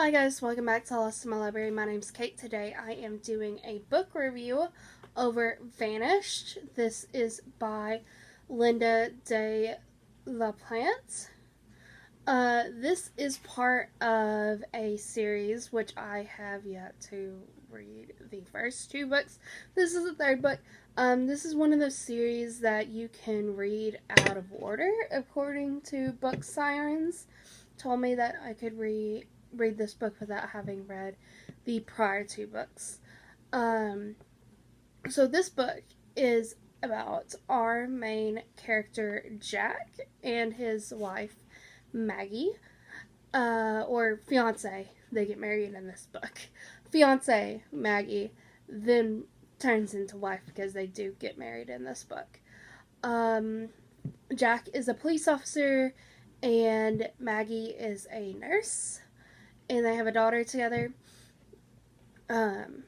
Hi guys, welcome back to Lost in My Library. My name's Kate. Today I am doing a book review over Vanished. This is by Linda de la Plante. This is part of a series which I have yet to read the first two books. This is the third book. This is one of those series that you can read out of order according to Book Sirens. Told me that I could read this book without having read the prior two books. So this book is about our main character Jack and his wife Maggie, or fiance. They get married in this book. Fiance Maggie then turns into wife because they do get married in this book. Jack is a police officer and Maggie is a nurse, and they have a daughter together. And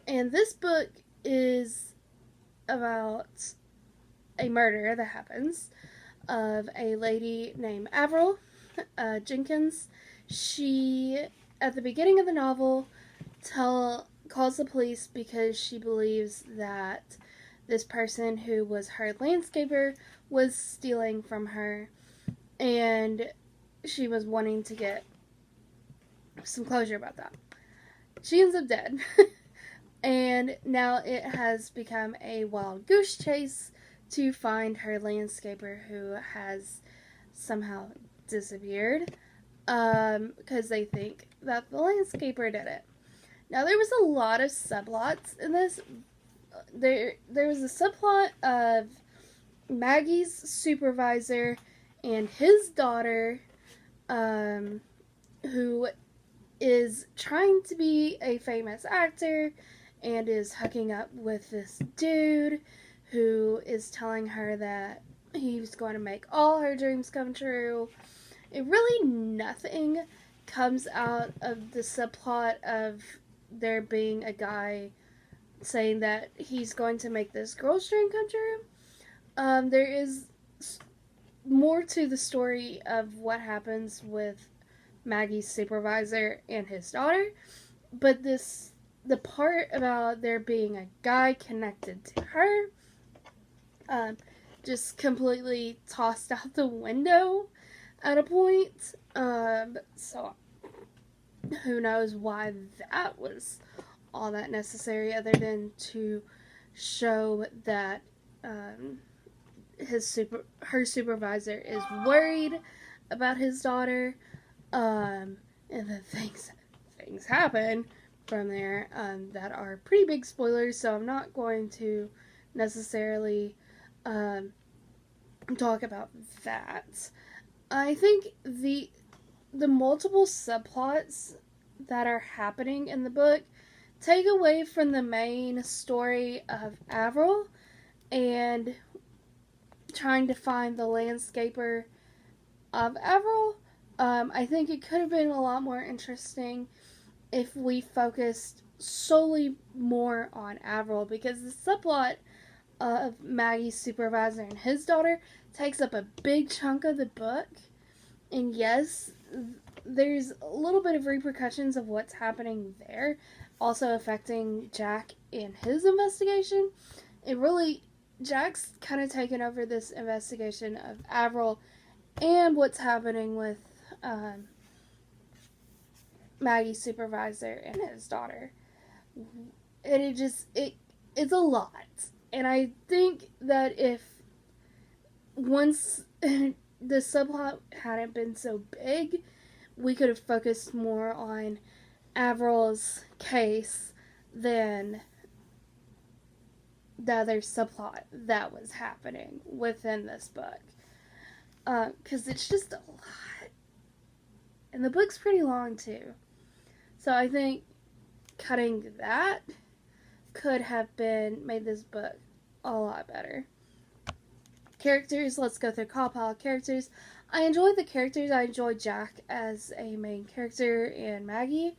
this book is about a murder that happens of a lady named Avril Jenkins. She, at the beginning of the novel, calls the police because she believes that this person who was her landscaper was stealing from her, and she was wanting to get some closure about that. She ends up dead. And now it has become a wild goose chase to find her landscaper who has somehow disappeared, because they think that the landscaper did it. Now there was a lot of subplots in this. There was a subplot of Maggie's supervisor and his daughter, who is trying to be a famous actor and is hooking up with this dude who is telling her that he's going to make all her dreams come true. It really nothing comes out of the subplot of there being a guy saying that he's going to make this girl's dream come true. There is more to the story of what happens with Maggie's supervisor and his daughter, but the part about there being a guy connected to her, just completely tossed out the window at a point. So who knows why that was all that necessary, other than to show that her supervisor is worried about his daughter, and then things happen from there that are pretty big spoilers, so I'm not going to necessarily talk about that. I think the multiple subplots that are happening in the book take away from the main story of Avril and trying to find the landscaper of Avril. I think it could have been a lot more interesting if we focused solely more on Avril, because the subplot of Maggie's supervisor and his daughter takes up a big chunk of the book. And yes, there's a little bit of repercussions of what's happening there also affecting Jack in his investigation. Jack's kind of taken over this investigation of Avril and what's happening with Maggie's supervisor and his daughter. And it's a lot. And I think that if once the subplot hadn't been so big, we could have focused more on Avril's case than the other subplot that was happening within this book. Because it's just a lot. And the book's pretty long too. So I think cutting that could have made this book a lot better. Characters, let's go through pile characters. I enjoyed the characters. I enjoyed Jack as a main character and Maggie.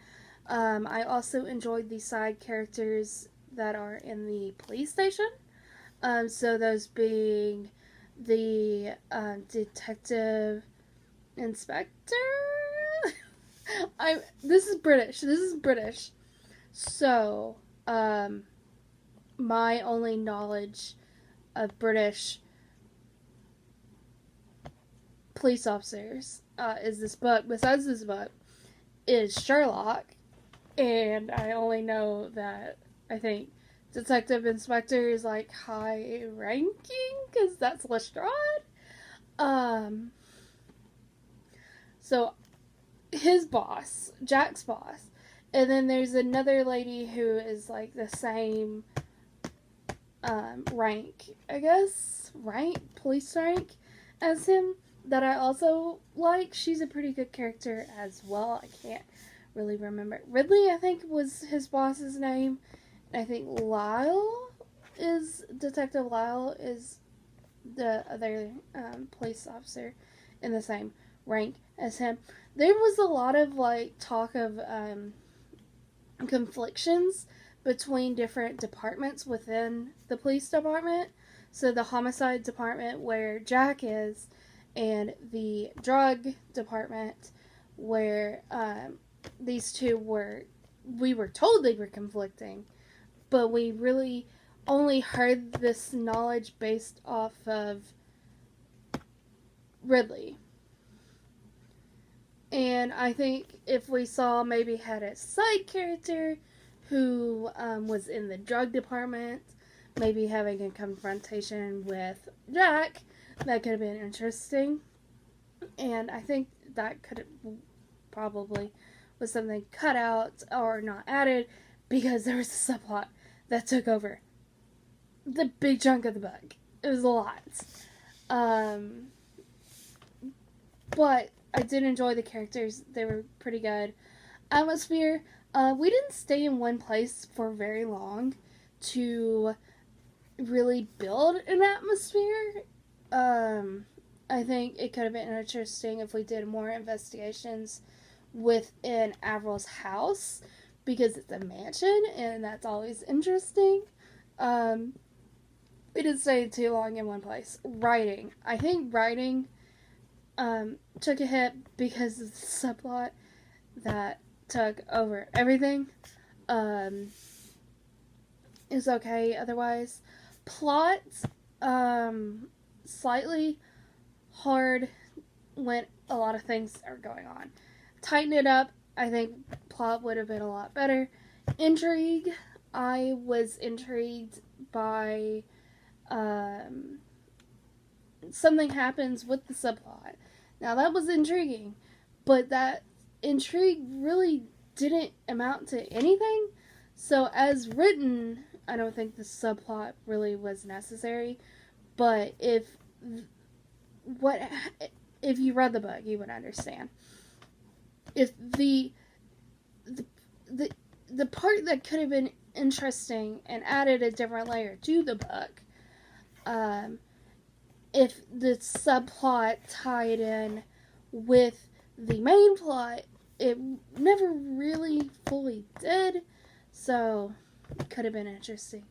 I also enjoyed the side characters that are in the police station. So those being the detective inspector This is British. This is British. So, my only knowledge of British police officers is this book. Besides this book, is Sherlock, and I only know that I think Detective Inspector is like high ranking because that's Lestrade. Um, so his boss, Jack's boss, and then there's another lady who is like the same rank, I guess, police rank as him, that I also like. She's a pretty good character as well. I can't really remember. Ridley, I think, was his boss's name. I think Detective Lyle is the other police officer in the same rank as him. There was a lot of like talk of conflictions between different departments within the police department. So the homicide department where Jack is, and the drug department where these two we were told they were conflicting, but we really only heard this knowledge based off of Ridley. And I think if we maybe had a side character who was in the drug department, maybe having a confrontation with Jack, that could have been interesting. And I think that could have probably was something cut out or not added because there was a subplot that took over the big chunk of the book. It was a lot. But I did enjoy the characters. They were pretty good. Atmosphere. We didn't stay in one place for very long to really build an atmosphere. I think it could have been interesting if we did more investigations within Avril's house, because it's a mansion and that's always interesting. We didn't stay too long in one place. Writing. I think writing took a hit because of the subplot that took over everything. Is okay otherwise. Plot, slightly hard when a lot of things are going on. Tighten it up. I think plot would have been a lot better. Intrigue. I was intrigued by something happens with the subplot. Now that was intriguing, but that intrigue really didn't amount to anything. So as written, I don't think the subplot really was necessary. But if you read the book, you would understand. If the part that could have been interesting and added a different layer to the book, if the subplot tied in with the main plot, it never really fully did. So it could have been interesting.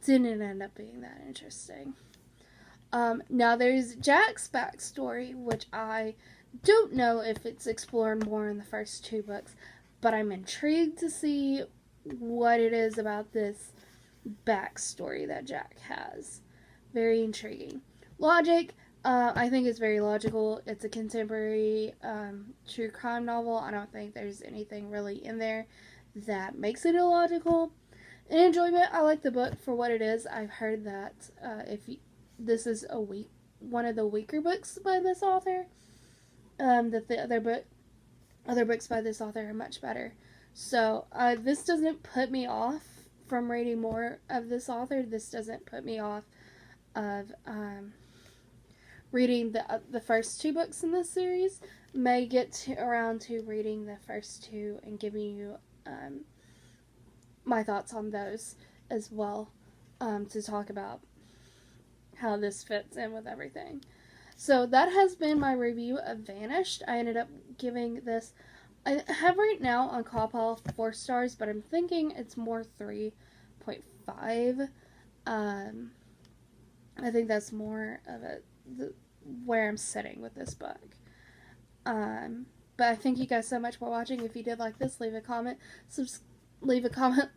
Didn't end up being that interesting. Now there's Jack's backstory, which I don't know if it's explored more in the first two books, but I'm intrigued to see what it is about this backstory that Jack has. Very intriguing. Logic, I think it's very logical. It's a contemporary true crime novel. I don't think there's anything really in there that makes it illogical. In enjoyment, I like the book for what it is. I've heard that this is one of the weaker books by this author, that the other books by this author are much better. So this doesn't put me off from reading more of this author. This doesn't put me off of reading the first two books in this series. May get around to reading the first two and giving you my thoughts on those as well, to talk about how this fits in with everything. So that has been my review of Vanished. I ended up giving this, I have right now on Cawpile 4 stars, but I'm thinking it's more 3.5. I think that's more of where I'm sitting with this book. But I thank you guys so much for watching. If you did like this, leave a comment,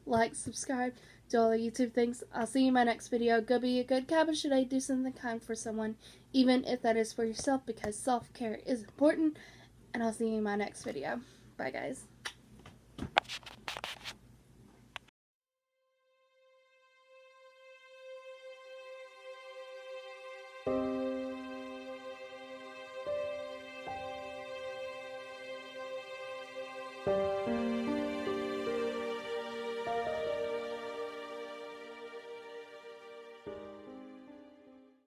like, subscribe, do all the YouTube things. I'll see you in my next video. Go be a good cabbage today. Do something kind for someone, even if that is for yourself, because self-care is important. And I'll see you in my next video. Bye, guys.